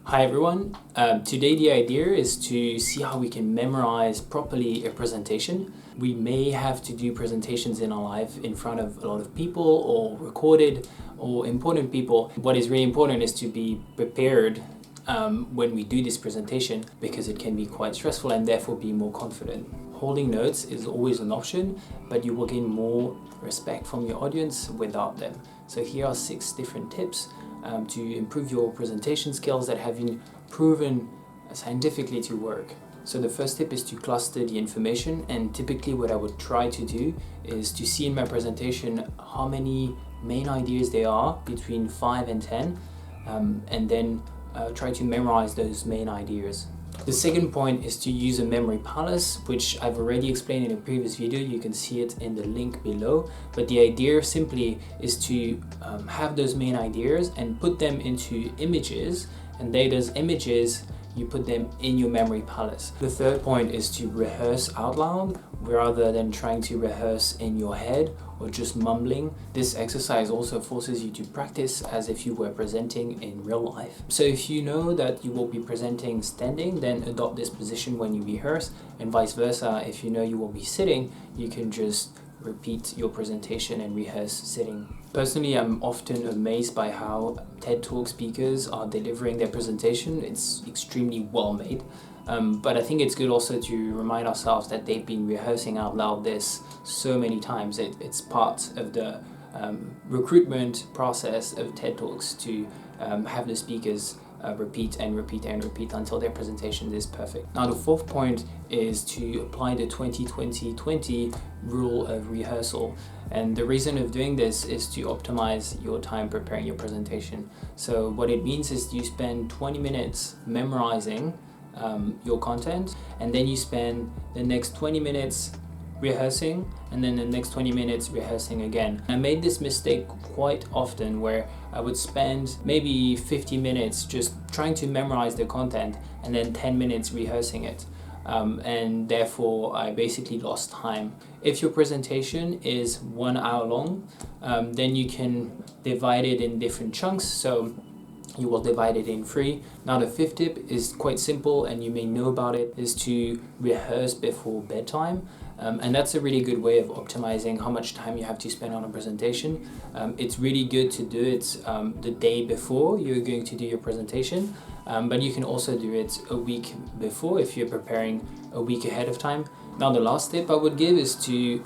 Hi everyone, today the idea is to see how we can memorize properly a presentation. We may have to do presentations in our life in front of a lot of people or recorded or important people. What is really important is to be prepared when we do this presentation because it can be quite stressful and therefore be more confident. Holding notes is always an option, but you will gain more respect from your audience without them. So here are 6 different tips to improve your presentation skills that have been proven scientifically to work. So the first tip is to cluster the information, and typically what I would try to do is to see in my presentation how many main ideas there are, between 5 and 10, and then try to memorize those main ideas. The second point is to use a memory palace, which I've already explained in a previous video. You can see it in the link below, but the idea simply is to have those main ideas and put them into images, and those images you put them in your memory palace. The third point is to rehearse out loud rather than trying to rehearse in your head or just mumbling. This exercise also forces you to practice as if you were presenting in real life. So if you know that you will be presenting standing, then adopt this position when you rehearse, and vice versa. If you know you will be sitting, you can just repeat your presentation and rehearse sitting. Personally, I'm often amazed by how TED Talk speakers are delivering their presentation. It's extremely well made. But I think it's good also to remind ourselves that they've been rehearsing out loud this so many times. It's part of the recruitment process of TED Talks to have the speakers repeat and repeat and repeat until their presentation is perfect. Now the fourth point is to apply the 20-20-20 rule of rehearsal. And the reason of doing this is to optimize your time preparing your presentation. So what it means is you spend 20 minutes memorizing your content, and then you spend the next 20 minutes rehearsing, and then the next 20 minutes rehearsing again. I made this mistake quite often where I would spend maybe 50 minutes just trying to memorize the content and then 10 minutes rehearsing it. And therefore I basically lost time. If your presentation is 1 hour long, then you can divide it in different chunks. So you will divide it in 3. Now the fifth tip is quite simple, and you may know about it, is to rehearse before bedtime. And that's a really good way of optimizing how much time you have to spend on a presentation. It's really good to do it the day before you're going to do your presentation, but you can also do it a week before if you're preparing a week ahead of time. Now the last tip I would give is to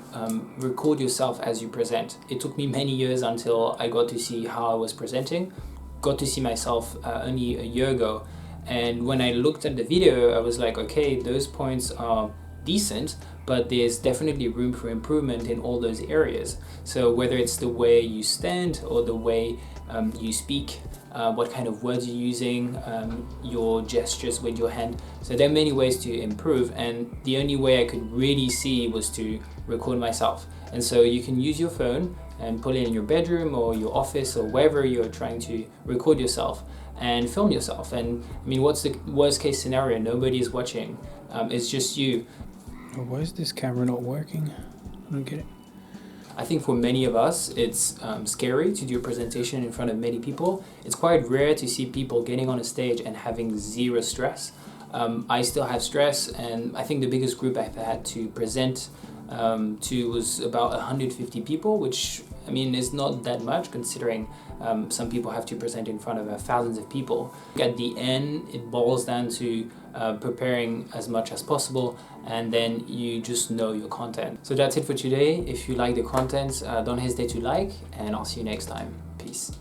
record yourself as you present. It took me many years until I got to see how I was presenting. Got to see myself only a year ago, and when I looked at the video I was like, okay, those points are decent, but there's definitely room for improvement in all those areas. So whether it's the way you stand or the way you speak, what kind of words you're using, your gestures with your hand. So there are many ways to improve, and the only way I could really see was to record myself. And so you can use your phone and put it in your bedroom or your office or wherever you're trying to record yourself and film yourself. And I mean, what's the worst case scenario? Nobody is watching. It's just you. Why is this camera not working? I don't get it. I think for many of us, it's scary to do a presentation in front of many people. It's quite rare to see people getting on a stage and having zero stress. I still have stress, and I think the biggest group I've had to present to was about 150 people, which I mean is not that much considering some people have to present in front of thousands of people. At the end, it boils down to preparing as much as possible, and then you just know your content. So that's it for today. If you like the content, don't hesitate to like, and I'll see you next time. Peace.